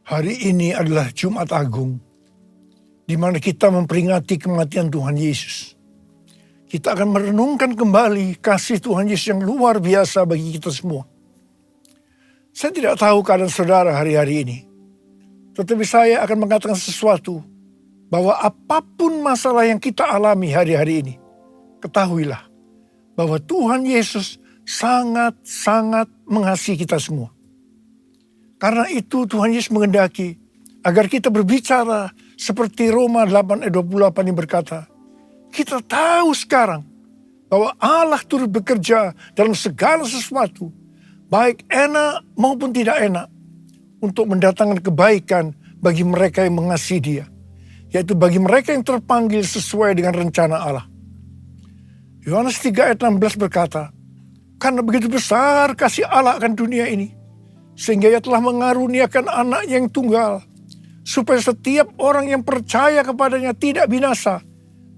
Hari ini adalah Jumat Agung, di mana kita memperingati kematian Tuhan Yesus. Kita akan merenungkan kembali kasih Tuhan Yesus yang luar biasa bagi kita semua. Saya tidak tahu keadaan saudara hari-hari ini, tetapi saya akan mengatakan sesuatu, bahwa apapun masalah yang kita alami hari-hari ini, ketahuilah bahwa Tuhan Yesus sangat-sangat mengasihi kita semua. Karena itu Tuhan Yesus menghendaki agar kita berbicara seperti Roma 8 ayat 28 yang berkata, kita tahu sekarang bahwa Allah turut bekerja dalam segala sesuatu, baik enak maupun tidak enak, untuk mendatangkan kebaikan bagi mereka yang mengasihi Dia, yaitu bagi mereka yang terpanggil sesuai dengan rencana Allah. Yohanes 3 ayat 16 berkata, karena begitu besar kasih Allah akan dunia ini, sehingga Ia telah mengaruniakan anaknya yang tunggal, supaya setiap orang yang percaya kepadanya tidak binasa,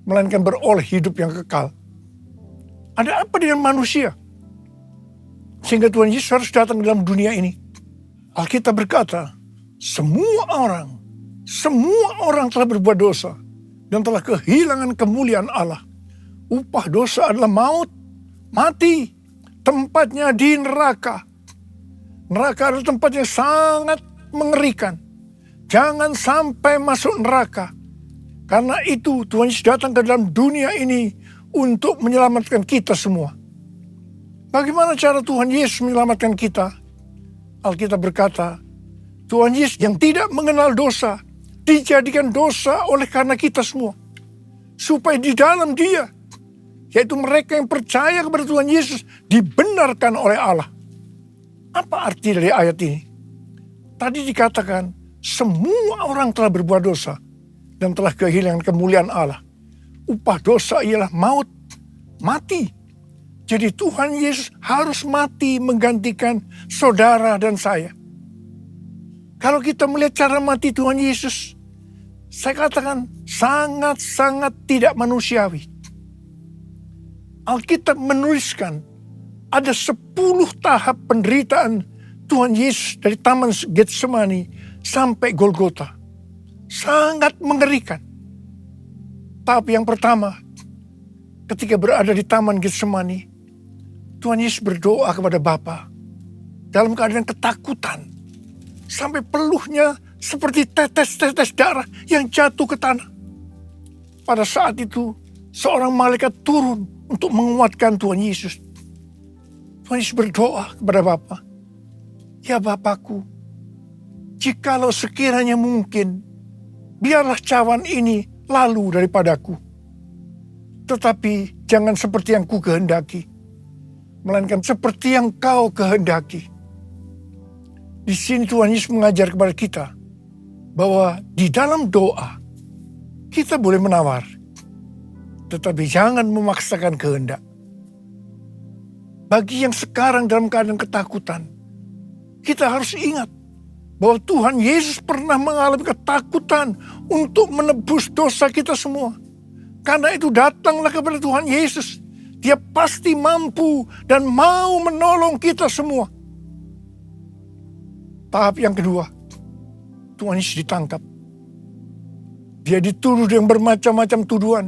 melainkan beroleh hidup yang kekal. Ada apa dengan manusia sehingga Tuhan Yesus harus datang dalam dunia ini? Alkitab berkata, semua orang telah berbuat dosa dan telah kehilangan kemuliaan Allah. Upah dosa adalah maut, mati, tempatnya di neraka. Neraka adalah tempat yang sangat mengerikan. Jangan sampai masuk neraka. Karena itu Tuhan Yesus datang ke dalam dunia ini untuk menyelamatkan kita semua. Bagaimana cara Tuhan Yesus menyelamatkan kita? Alkitab berkata, Tuhan Yesus yang tidak mengenal dosa, dijadikan dosa oleh karena kita semua. Supaya di dalam Dia, yaitu mereka yang percaya kepada Tuhan Yesus, dibenarkan oleh Allah. Apa arti dari ayat ini? Tadi dikatakan, semua orang telah berbuat dosa dan telah kehilangan kemuliaan Allah. Upah dosa ialah maut, mati. Jadi Tuhan Yesus harus mati menggantikan saudara dan saya. Kalau kita melihat cara mati Tuhan Yesus, saya katakan sangat-sangat tidak manusiawi. Alkitab menuliskan ada 10 tahap penderitaan Tuhan Yesus dari Taman Getsemani sampai Golgota. Sangat mengerikan. Tahap yang pertama, ketika berada di Taman Getsemani, Tuhan Yesus berdoa kepada Bapa dalam keadaan ketakutan. Sampai peluhnya seperti tetes-tetes darah yang jatuh ke tanah. Pada saat itu, seorang malaikat turun untuk menguatkan Tuhan Yesus. Tuhan Yesus berdoa kepada Bapa, ya Bapakku, jikalau sekiranya mungkin, biarlah cawan ini lalu daripadaku. Tetapi jangan seperti yang ku kehendaki, melainkan seperti yang Kau kehendaki. Di sini Tuhan Yesus mengajar kepada kita bahwa di dalam doa kita boleh menawar, tetapi jangan memaksakan kehendak. Bagi yang sekarang dalam keadaan ketakutan, kita harus ingat bahwa Tuhan Yesus pernah mengalami ketakutan untuk menebus dosa kita semua. Karena itu datanglah kepada Tuhan Yesus. Dia pasti mampu dan mau menolong kita semua. Tahap yang kedua, Tuhan Yesus ditangkap. Dia dituduh dengan bermacam-macam tuduhan.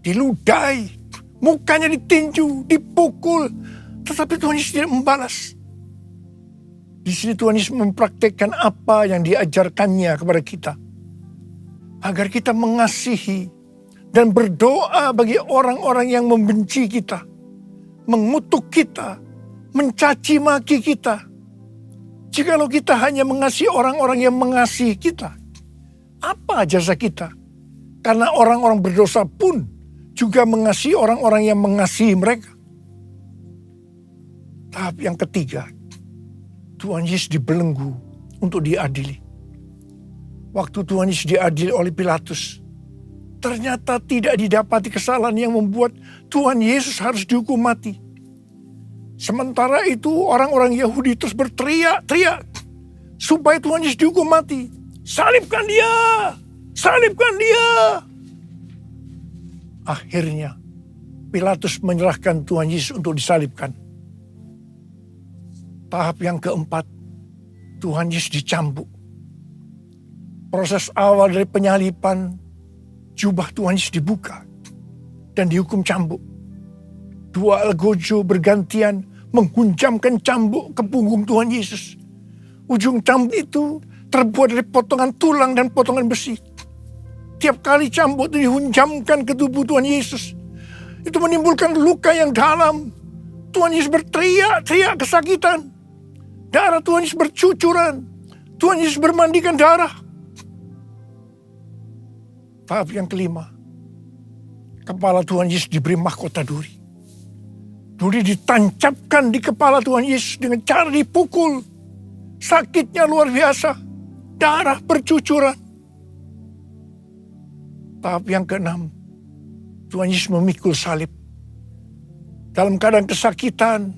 Diludahi, mukanya ditinju, dipukul. Tetapi Tuhan Yesus tidak membalas. Di sini Tuhan Yesus mempraktekkan apa yang diajarkannya kepada kita. Agar kita mengasihi dan berdoa bagi orang-orang yang membenci kita. Mengutuk kita, mencaci maki kita. Jikalau kita hanya mengasihi orang-orang yang mengasihi kita, apa jasa kita? Karena orang-orang berdosa pun juga mengasihi orang-orang yang mengasihi mereka. Tahap yang ketiga, Tuhan Yesus dibelenggu untuk diadili. Waktu Tuhan Yesus diadili oleh Pilatus, ternyata tidak didapati kesalahan yang membuat Tuhan Yesus harus dihukum mati. Sementara itu orang-orang Yahudi terus berteriak-teriak supaya Tuhan Yesus dihukum mati. Salibkan dia! Salibkan dia! Akhirnya Pilatus menyerahkan Tuhan Yesus untuk disalibkan. Tahap yang keempat, Tuhan Yesus dicambuk. Proses awal dari penyalipan, jubah Tuhan Yesus dibuka dan dihukum cambuk. Dua algojo bergantian menghunjamkan cambuk ke punggung Tuhan Yesus. Ujung cambuk itu terbuat dari potongan tulang dan potongan besi. Tiap kali cambuk itu dihunjamkan ke tubuh Tuhan Yesus, itu menimbulkan luka yang dalam. Tuhan Yesus berteriak-teriak kesakitan. Darah Tuhan Yesus bercucuran. Tuhan Yesus bermandikan darah. Tahap yang kelima, kepala Tuhan Yesus diberi mahkota duri. Duri ditancapkan di kepala Tuhan Yesus dengan cara dipukul. Sakitnya luar biasa. Darah bercucuran. Tahap yang keenam, Tuhan Yesus memikul salib. Dalam keadaan kesakitan,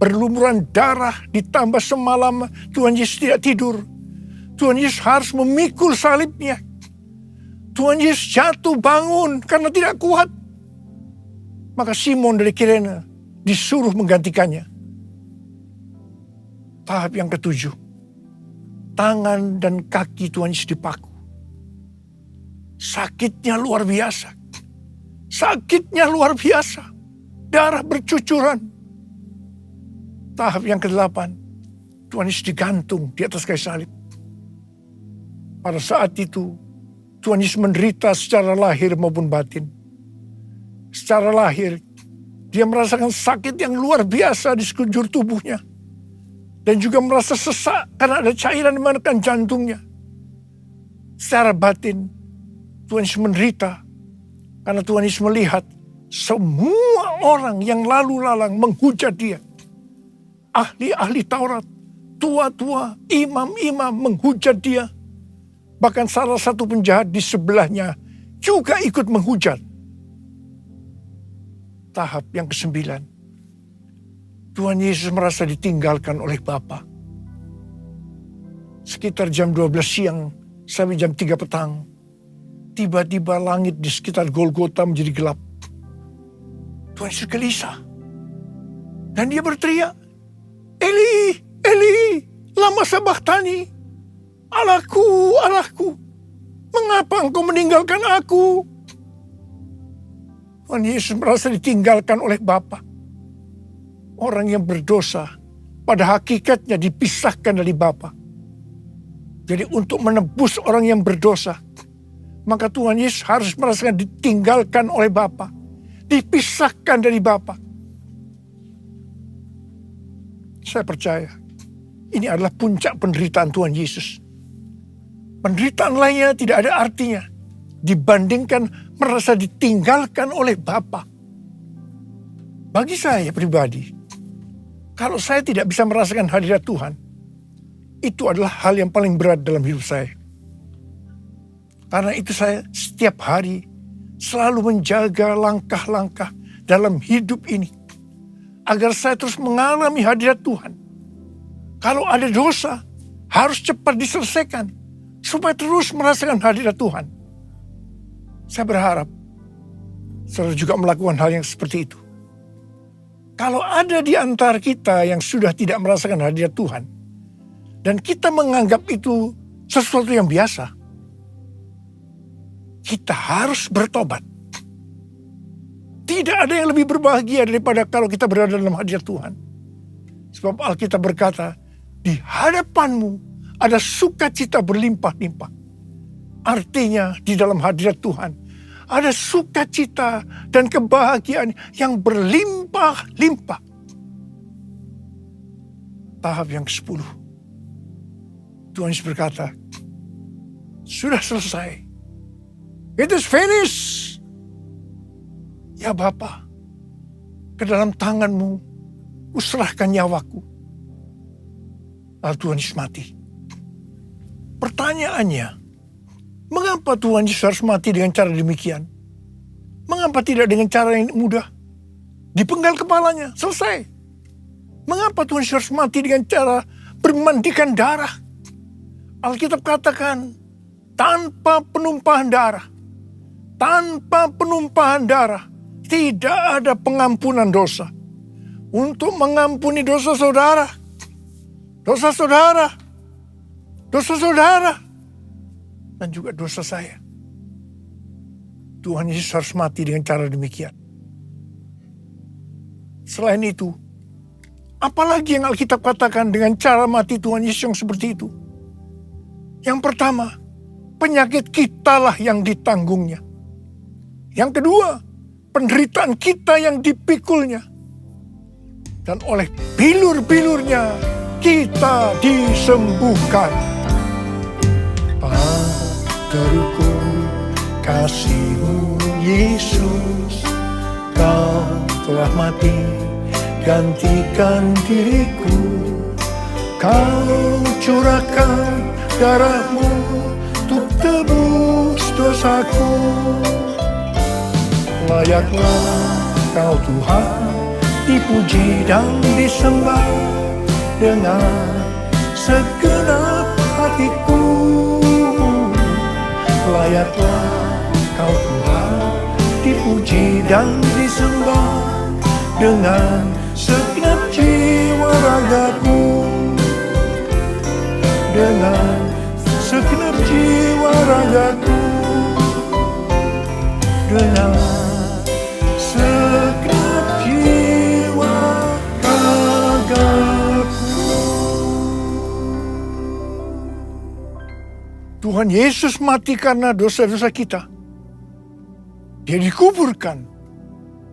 berlumuran darah, ditambah semalam Tuhan Yesus tidak tidur. Tuhan Yesus harus memikul salibnya. Tuhan Yesus jatuh bangun karena tidak kuat. Maka Simon dari Kirene disuruh menggantikannya. Tahap yang ketujuh, tangan dan kaki Tuhan Yesus dipaku. Sakitnya luar biasa. Sakitnya luar biasa. Darah bercucuran. Tahap yang ke-8, Tuhan Yesus digantung di atas kayu salib. Pada saat itu, Tuhan Yesus menderita secara lahir maupun batin. Secara lahir, dia merasakan sakit yang luar biasa di sekujur tubuhnya. Dan juga merasa sesak karena ada cairan di manakan jantungnya. Secara batin, Tuhan Yesus menderita karena Tuhan Yesus melihat semua orang yang lalu lalang menghujat dia. Ahli-ahli Taurat, tua-tua, imam-imam menghujat dia. Bahkan salah satu penjahat di sebelahnya juga ikut menghujat. Tahap yang ke-9. Tuhan Yesus merasa ditinggalkan oleh Bapa. Sekitar jam 12 siang sampai jam 3 petang. Tiba-tiba langit di sekitar Golgota menjadi gelap. Tuhan Yesus gelisah. Dan dia berteriak, Eli, Eli, lama sabachthani. Allahku, Allahku, mengapa engkau meninggalkan aku? Tuhan Yesus merasa ditinggalkan oleh Bapa. Orang yang berdosa pada hakikatnya dipisahkan dari Bapa. Jadi untuk menebus orang yang berdosa, maka Tuhan Yesus harus merasakan ditinggalkan oleh Bapa. Dipisahkan dari Bapa. Saya percaya ini adalah puncak penderitaan Tuhan Yesus. Penderitaan lainnya tidak ada artinya dibandingkan merasa ditinggalkan oleh Bapa. Bagi saya pribadi, kalau saya tidak bisa merasakan hadirat Tuhan, itu adalah hal yang paling berat dalam hidup saya. Karena itu saya setiap hari selalu menjaga langkah-langkah dalam hidup ini. Agar saya terus mengalami hadirat Tuhan. Kalau ada dosa, harus cepat diselesaikan. Supaya terus merasakan hadirat Tuhan. Saya berharap saudara juga melakukan hal yang seperti itu. Kalau ada di antara kita yang sudah tidak merasakan hadirat Tuhan, dan kita menganggap itu sesuatu yang biasa, kita harus bertobat. Tidak ada yang lebih berbahagia daripada kalau kita berada dalam hadirat Tuhan. Sebab Alkitab berkata, di hadapanmu ada sukacita berlimpah-limpah. Artinya di dalam hadirat Tuhan ada sukacita dan kebahagiaan yang berlimpah-limpah. Tahap yang ke-10. Tuhan Yesus berkata, sudah selesai. It is finished. Ya Bapa, ke dalam tanganmu kuserahkan nyawaku. Lalu Tuhan Yesus mati. Pertanyaannya, mengapa Tuhan Yesus harus mati dengan cara demikian? Mengapa tidak dengan cara yang mudah? Dipenggal kepalanya, selesai. Mengapa Tuhan Yesus harus mati dengan cara bermandikan darah? Alkitab katakan, tanpa penumpahan darah. Tanpa penumpahan darah, tidak ada pengampunan dosa. Untuk mengampuni dosa saudara, dan juga dosa saya. Tuhan Yesus harus mati dengan cara demikian. Selain itu, apalagi yang Alkitab katakan dengan cara mati Tuhan Yesus yang seperti itu? Yang pertama, penyakit kitalah yang ditanggungnya. Yang kedua, penderitaan kita yang dipikulnya. Dan oleh bilur-bilurnya kita disembuhkan. Paterku, kasih-Mu Yesus, Kau telah mati gantikan diriku. Kau curahkan darah-Mu untuk tebus dosaku. Layaklah Kau Tuhan dipuji dan disembah dengan segenap hatiku. Layaklah Kau Tuhan dipuji dan disembah dengan segenap jiwa ragaku. Dengan segenap jiwa ragaku. Dengan segenap jiwa ragaku. Tuhan Yesus mati karena dosa-dosa kita. Dia dikuburkan.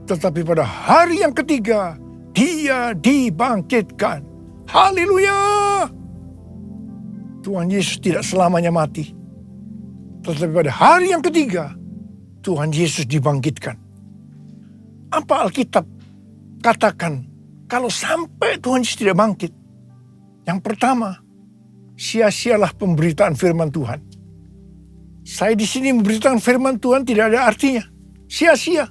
Tetapi pada hari yang ketiga, Dia dibangkitkan. Haleluya! Tuhan Yesus tidak selamanya mati. Tetapi pada hari yang ketiga, Tuhan Yesus dibangkitkan. Apa Alkitab katakan kalau sampai Tuhan Yesus tidak bangkit? Yang pertama, sia-sialah pemberitaan firman Tuhan. Saya di sini memberitakan firman Tuhan tidak ada artinya. Sia-sia.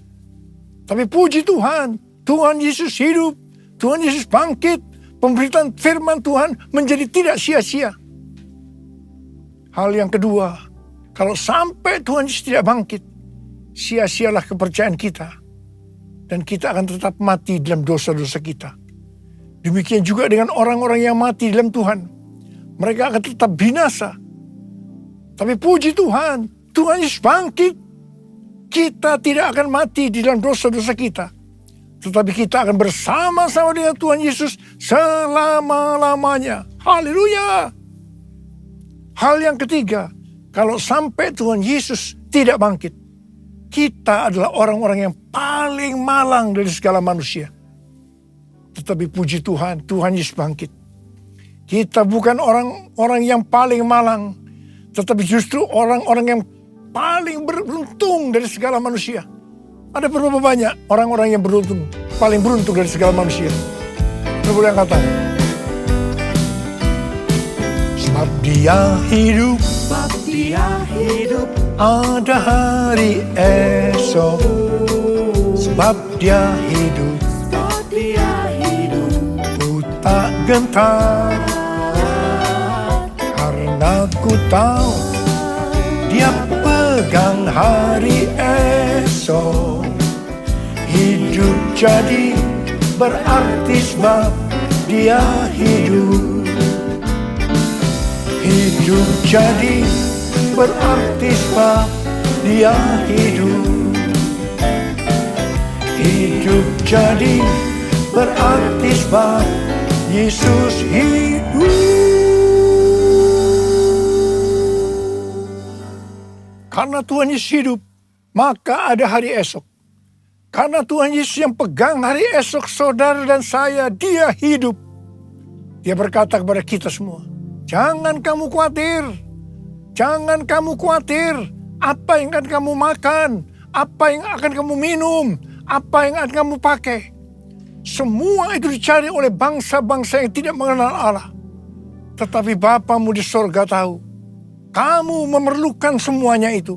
Tapi puji Tuhan, Tuhan Yesus hidup, Tuhan Yesus bangkit, pemberitaan firman Tuhan menjadi tidak sia-sia. Hal yang kedua, kalau sampai Tuhan Yesus tidak bangkit, sia-sialah kepercayaan kita. Dan kita akan tetap mati dalam dosa-dosa kita. Demikian juga dengan orang-orang yang mati dalam Tuhan. Mereka akan tetap binasa. Tapi puji Tuhan, Tuhan Yesus bangkit. Kita tidak akan mati di dalam dosa-dosa kita. Tetapi kita akan bersama-sama dengan Tuhan Yesus selama-lamanya. Haleluya! Hal yang ketiga, kalau sampai Tuhan Yesus tidak bangkit, kita adalah orang-orang yang paling malang dari segala manusia. Tetapi puji Tuhan, Tuhan Yesus bangkit. Kita bukan orang-orang yang paling malang, tetapi justru orang-orang yang paling beruntung dari segala manusia. Ada berapa banyak orang-orang yang beruntung, paling beruntung dari segala manusia? Saya boleh angkatan. Sebab dia hidup, ada hari esok. Sebab dia hidup, ku tak gentar. Karena ku tahu dia pegang hari esok. Hidup jadi berarti sebab dia hidup. Hidup jadi berarti sebab dia hidup. Hidup jadi berarti sebab Yesus hidup. Karena Tuhan Yesus hidup, maka ada hari esok. Karena Tuhan Yesus yang pegang hari esok saudara dan saya, dia hidup. Dia berkata kepada kita semua, jangan kamu khawatir. Jangan kamu khawatir. Apa yang akan kamu makan, apa yang akan kamu minum, apa yang akan kamu pakai. Semua itu dicari oleh bangsa-bangsa yang tidak mengenal Allah. Tetapi Bapamu di sorga tahu. Kamu memerlukan semuanya itu.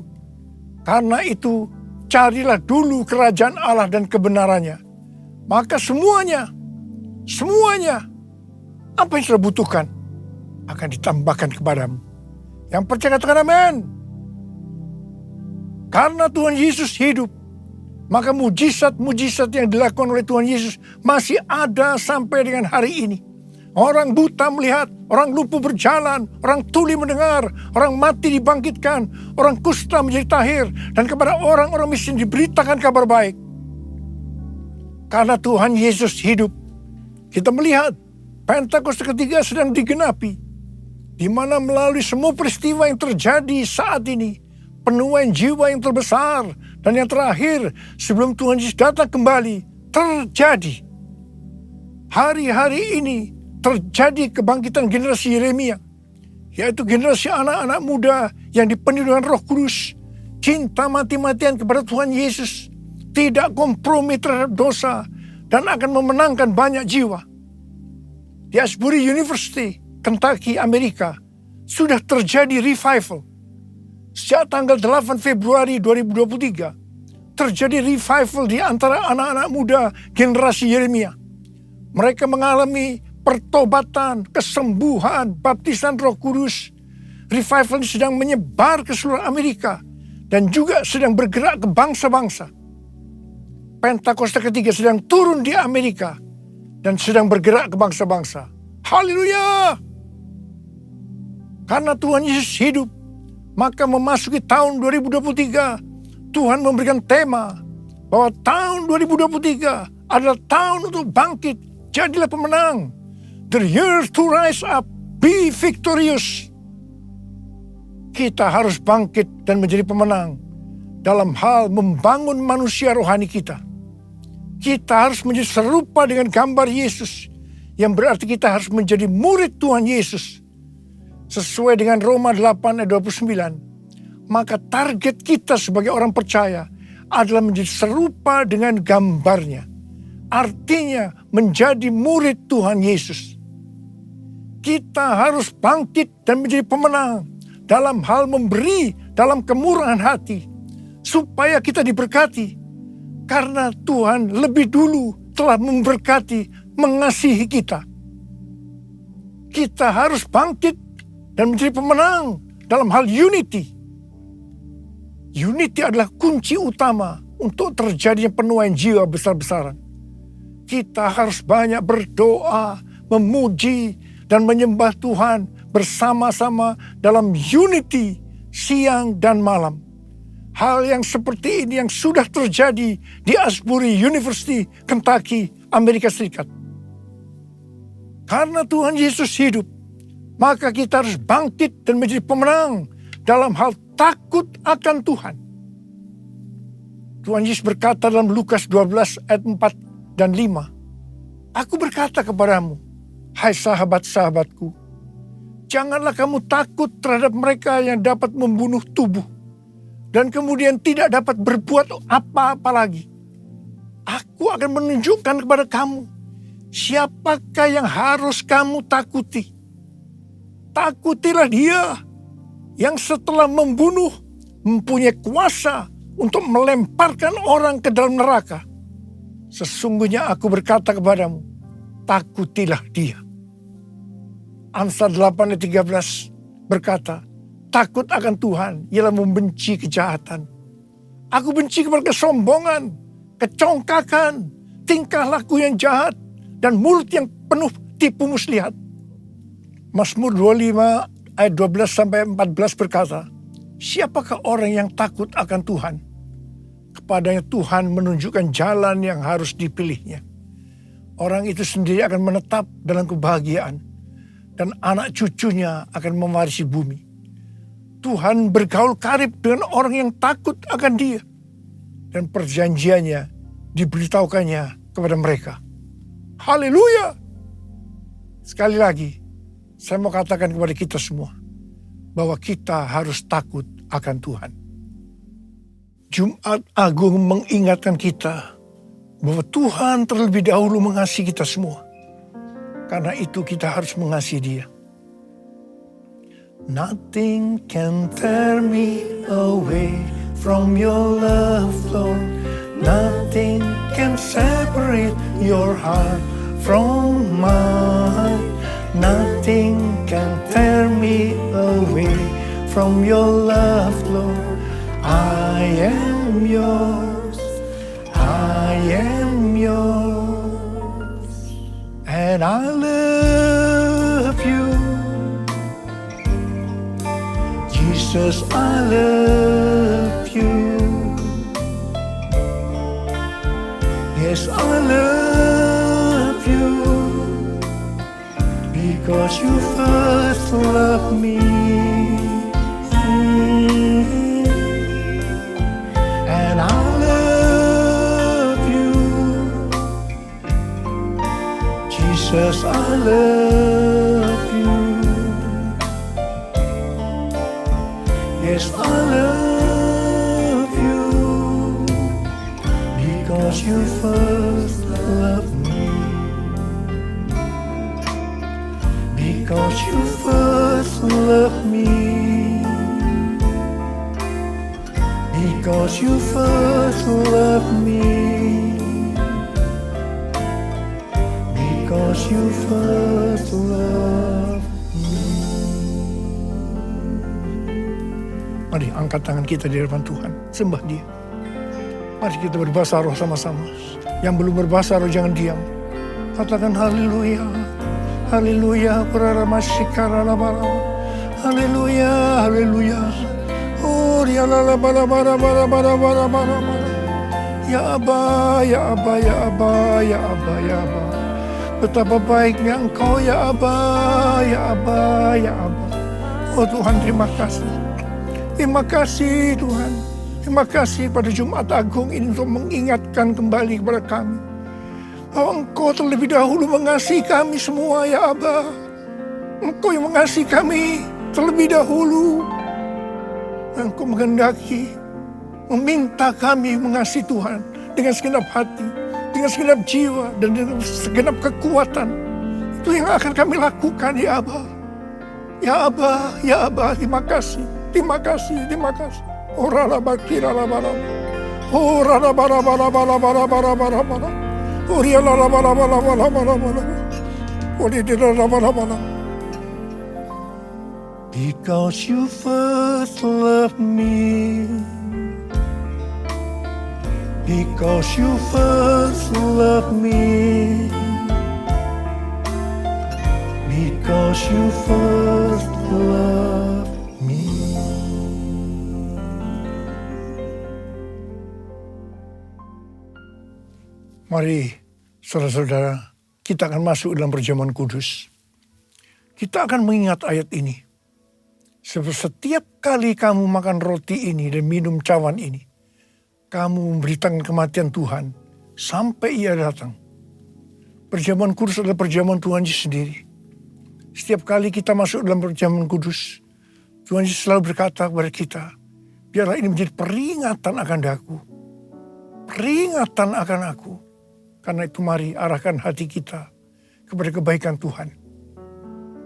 Karena itu, carilah dulu kerajaan Allah dan kebenarannya. Maka semuanya, apa yang sudah butuhkan, akan ditambahkan kepadamu. Yang percaya katakan amin. Karena Tuhan Yesus hidup, maka mujizat-mujizat yang dilakukan oleh Tuhan Yesus masih ada sampai dengan hari ini. Orang buta melihat, orang lumpuh berjalan, orang tuli mendengar, orang mati dibangkitkan, orang kusta menjadi tahir, dan kepada orang-orang miskin diberitakan kabar baik. Karena Tuhan Yesus hidup, kita melihat Pentakosta ketiga sedang digenapi, di mana melalui semua peristiwa yang terjadi saat ini, penuaian jiwa yang terbesar dan yang terakhir sebelum Tuhan Yesus datang kembali terjadi. Hari-hari ini terjadi kebangkitan generasi Yeremia, yaitu generasi anak-anak muda yang dipenuhi dengan Roh Kudus, cinta mati-matian kepada Tuhan Yesus, tidak kompromi terhadap dosa, dan akan memenangkan banyak jiwa. Di Asbury University, Kentucky, Amerika, sudah terjadi revival. Sejak tanggal 8 Februari 2023, terjadi revival di antara anak-anak muda generasi Yeremia. Mereka mengalami pertobatan, kesembuhan, baptisan Roh Kudus. Revival ini sedang menyebar ke seluruh Amerika dan juga sedang bergerak ke bangsa-bangsa. Pentakosta ketiga sedang turun di Amerika dan sedang bergerak ke bangsa-bangsa. Haleluya! Karena Tuhan Yesus hidup, maka memasuki tahun 2023, Tuhan memberikan tema bahwa tahun 2023 adalah tahun untuk bangkit, jadilah pemenang. The year to rise up, be victorious. Kita harus bangkit dan menjadi pemenang dalam hal membangun manusia rohani kita. Kita harus menjadi serupa dengan gambar Yesus, yang berarti kita harus menjadi murid Tuhan Yesus. Sesuai dengan Roma 8 ayat 29, maka target kita sebagai orang percaya adalah menjadi serupa dengan gambarnya. Artinya menjadi murid Tuhan Yesus. Kita harus bangkit dan menjadi pemenang dalam hal memberi, dalam kemurahan hati, supaya kita diberkati. Karena Tuhan lebih dulu telah memberkati, mengasihi kita. Kita harus bangkit dan menjadi pemenang dalam hal unity. Unity adalah kunci utama untuk terjadinya penuaian jiwa besar-besaran. Kita harus banyak berdoa, memuji, dan menyembah Tuhan bersama-sama dalam unity siang dan malam. Hal yang seperti ini yang sudah terjadi di Asbury University, Kentucky, Amerika Serikat. Karena Tuhan Yesus hidup, maka kita harus bangkit dan menjadi pemenang dalam hal takut akan Tuhan. Tuhan Yesus berkata dalam Lukas 12 ayat 4 dan 5, "Aku berkata kepadamu, hai sahabat-sahabatku, janganlah kamu takut terhadap mereka yang dapat membunuh tubuh, dan kemudian tidak dapat berbuat apa-apa lagi. Aku akan menunjukkan kepada kamu siapakah yang harus kamu takuti. Takutilah Dia yang setelah membunuh mempunyai kuasa untuk melemparkan orang ke dalam neraka. Sesungguhnya aku berkata kepadamu, takutilah Dia." Amsal 8 ayat 13 berkata, "Takut akan Tuhan ialah membenci kejahatan. Aku benci kepada kesombongan, kecongkakan, tingkah laku yang jahat, dan mulut yang penuh tipu muslihat." Mazmur 25 ayat 12 sampai 14 berkata, "Siapakah orang yang takut akan Tuhan? Kepadanya Tuhan menunjukkan jalan yang harus dipilihnya. Orang itu sendiri akan menetap dalam kebahagiaan, dan anak cucunya akan mewarisi bumi." Tuhan bergaul karib dengan orang yang takut akan Dia, dan perjanjiannya diberitahukannya kepada mereka. Haleluya! Sekali lagi, saya mau katakan kepada kita semua, bahwa kita harus takut akan Tuhan. Jumat Agung mengingatkan kita bahwa Tuhan terlebih dahulu mengasihi kita semua. Karena itu kita harus mengasihi Dia. Nothing can tear me away from your love, Lord. Nothing can separate your heart from mine. Nothing can tear me away from your love, Lord. I am yours. I am yours. And I live Jesus, I love you. Yes, I love you, because you first loved me. And I love you, Jesus, I love you. Yes, I love you, because you first loved me. Because you first loved me. Because you first loved me. Because you first loved me. Mari angkat tangan kita di hadapan Tuhan, sembah Dia. Mari kita berbahasa roh sama-sama. Yang belum berbahasa roh jangan diam. Katakan haleluya. Haleluya. Haleluya. Haleluya. Oh, ya la la bara bara bara bara bara bara bara. Ya Aba, ya Aba, ya Aba, ya Aba, ya Aba. Betapa baiknya Engkau ya Aba, ya Aba, ya Aba. Oh Tuhan, terima kasih. Terima kasih Tuhan. Terima kasih pada Jumat Agung ini untuk mengingatkan kembali kepada kami bahwa Engkau terlebih dahulu mengasihi kami semua ya Aba. Engkau yang mengasihi kami terlebih dahulu. Engkau menghendaki, meminta kami mengasihi Tuhan dengan segenap hati, dengan segenap jiwa, dan dengan segenap kekuatan. Itu yang akan kami lakukan ya Aba. Ya Aba, ya Aba, terima kasih. Terima kasih, terima kasih. Orala bakira la bara. Orala bara bara bara bara bara bara bara. Oriala la bara bara bara bara bara. Oriala la bara bara. Because you first loved me. Because you first loved me. Because you first loved me. Mari saudara-saudara, kita akan masuk dalam perjamuan kudus. Kita akan mengingat ayat ini. Setiap kali kamu makan roti ini dan minum cawan ini, kamu memberitakan kematian Tuhan sampai Ia datang. Perjamuan kudus adalah perjamuan Tuhan Yesus sendiri. Setiap kali kita masuk dalam perjamuan kudus, Tuhan Yesus selalu berkata kepada kita, biarlah ini menjadi peringatan akan aku. Peringatan akan aku. Karena itu mari arahkan hati kita kepada kebaikan Tuhan.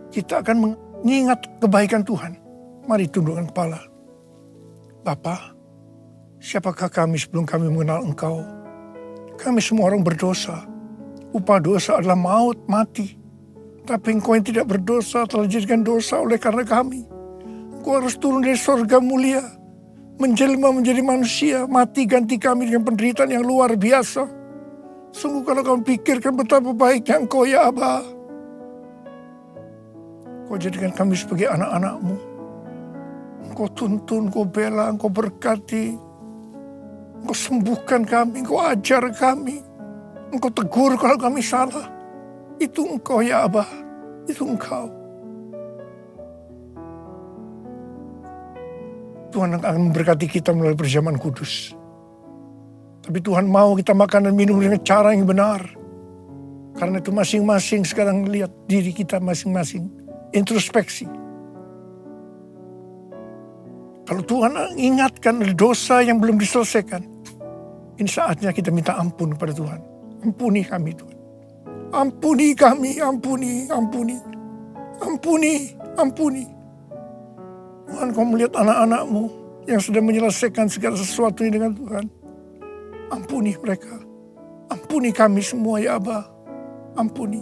Kita akan mengingat kebaikan Tuhan. Mari tundukkan kepala. Bapa, siapakah kami sebelum kami mengenal Engkau? Kami semua orang berdosa. Upah dosa adalah maut, mati. Tapi Engkau yang tidak berdosa telah dijadikan dosa oleh karena kami. Engkau harus turun dari surga mulia, menjelma menjadi manusia, mati ganti kami dengan penderitaan yang luar biasa. Sungguh kalau kau pikirkan betapa baiknya Engkau ya Aba. Kau jadikan kami sebagai anak-anak-Mu. Engkau tuntun, Engkau bela, Engkau berkati. Engkau sembuhkan kami, Engkau ajar kami. Engkau tegur kalau kami salah. Itu Engkau ya Aba, itu Engkau. Tuhan akan memberkati kita melalui perjamuan kudus. Tapi Tuhan mau kita makan dan minum dengan cara yang benar. Karena itu masing-masing sekarang lihat diri kita masing-masing. Introspeksi. Kalau Tuhan ingatkan dosa yang belum diselesaikan, ini saatnya kita minta ampun kepada Tuhan. Ampuni kami Tuhan. Ampuni kami, ampuni, ampuni. Ampuni, ampuni. Tuhan, Kau melihat anak-anak-Mu yang sudah menyelesaikan segala sesuatu ini dengan Tuhan. Ampuni mereka. Ampuni kami semua ya Aba. Ampuni.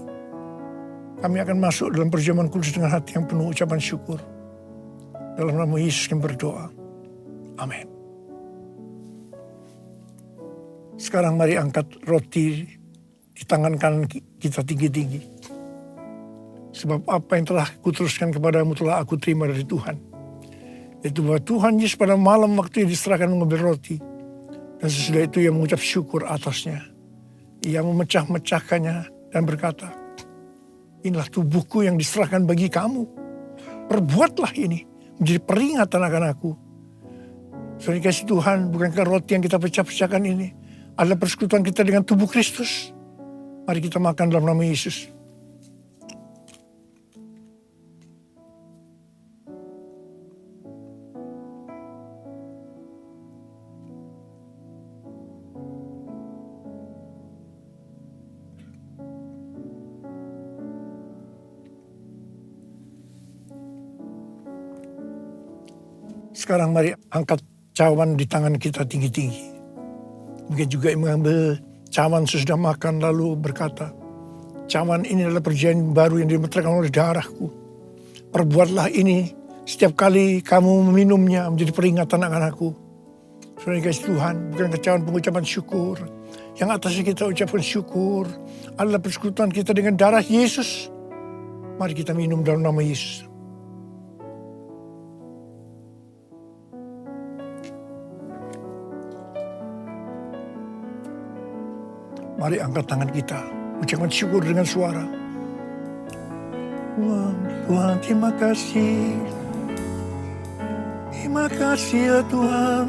Kami akan masuk dalam perjamuan kudus dengan hati yang penuh ucapan syukur. Dalam nama Yesus kami berdoa. Amin. Sekarang mari angkat roti di tangan kanan kita tinggi-tinggi. Sebab apa yang telah kuteruskan kepadamu telah aku terima dari Tuhan. Itu bahwa Tuhan Yesus pada malam waktu ia diserahkan mengambil roti. Dan sesudah itu ia mengucap syukur atasnya. Ia memecah-mecahkannya dan berkata, inilah tubuhku yang diserahkan bagi kamu. Perbuatlah ini menjadi peringatan akan aku. Saudara kasih Tuhan, bukankah roti yang kita pecah-pecahkan ini adalah persekutuan kita dengan tubuh Kristus? Mari kita makan dalam nama Yesus. Sekarang mari angkat cawan di tangan kita tinggi-tinggi. Mungkin juga mengambil cawan sesudah makan lalu berkata, cawan ini adalah perjanjian baru yang dimeteraikan oleh darahku. Perbuatlah ini setiap kali kamu meminumnya menjadi peringatan akan aku. Saudara kasih Tuhan, bukan cawan pengucapan syukur. Yang atasnya kita ucapkan syukur adalah persekutuan kita dengan darah Yesus. Mari kita minum dalam nama Yesus. Mari angkat tangan kita, ucapkan syukur dengan suara. Tuhan, terima kasih. Terima kasih ya Tuhan.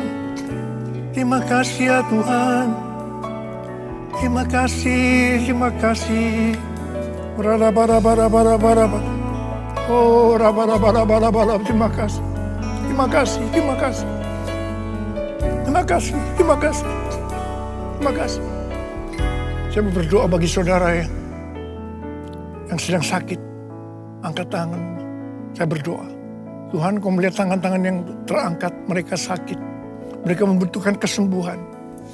Terima kasih ya Tuhan. Terima kasih, terima kasih. Oh, terima kasih. Terima kasih, terima kasih. Terima kasih, terima kasih. Terima kasih. Saya berdoa bagi saudara yang sedang sakit. Angkat tangan. Saya berdoa. Tuhan, Kau melihat tangan-tangan yang terangkat. Mereka sakit. Mereka membutuhkan kesembuhan.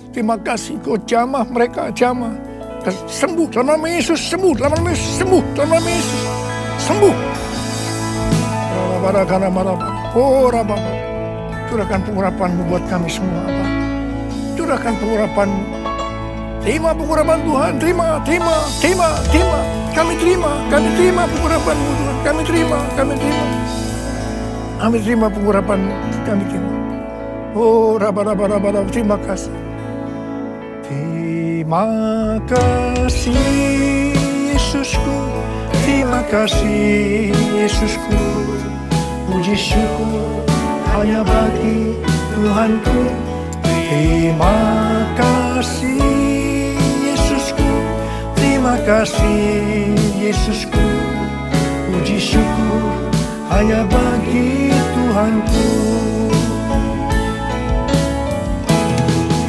Terima kasih. Kau jamah mereka, jamah. Sembuh. Dalam nama Yesus, sembuh. Dalam nama Yesus, sembuh. Dalam nama Yesus, sembuh. Oh, Rababa. Curahkan pengurapan-Mu buat kami semua. Curahkan pengurapan-Mu. Terima pengurapan Tuhan, terima. Kami terima pengurapan-Mu Tuhan. Kami terima. Kami terima pengurapan-Mu, kami terima. Oh, raba, terima kasih. Terima kasih Yesusku, terima kasih Yesusku. Puji syukur hanya bagi Tuhanku. Terima kasih terima kasih Yesusku, puji syukur hanya bagi Tuhanku.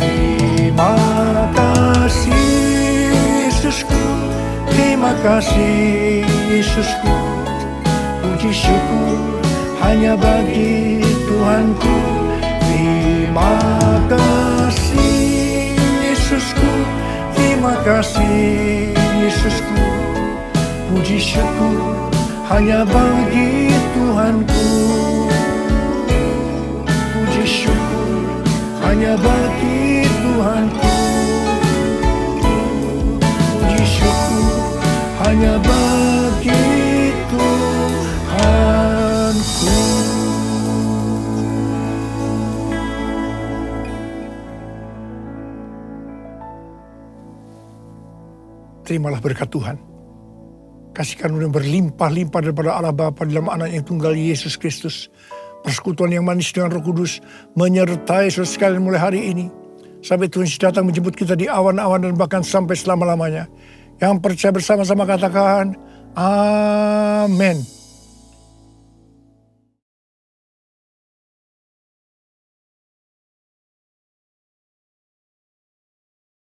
Terima kasih Yesusku, terima kasih Yesusku, puji syukur hanya bagi Tuhanku. Terima kasih Yesusku, terima kasih Yesusku, puji syukur hanya bagi Tuhanku. Puji syukur hanya bagi Tuhanku. Puji syukur hanya bagi Tuhanku. Terimalah berkat Tuhan. Kasih karunia berlimpah-limpah daripada Allah Bapa dalam anak yang tunggal Yesus Kristus. Persekutuan yang manis dengan Roh Kudus menyertai saudara sekalian mulai hari ini. Sampai Tuhan datang menjemput kita di awan-awan dan bahkan sampai selama-lamanya. Yang percaya bersama-sama katakan, Amin.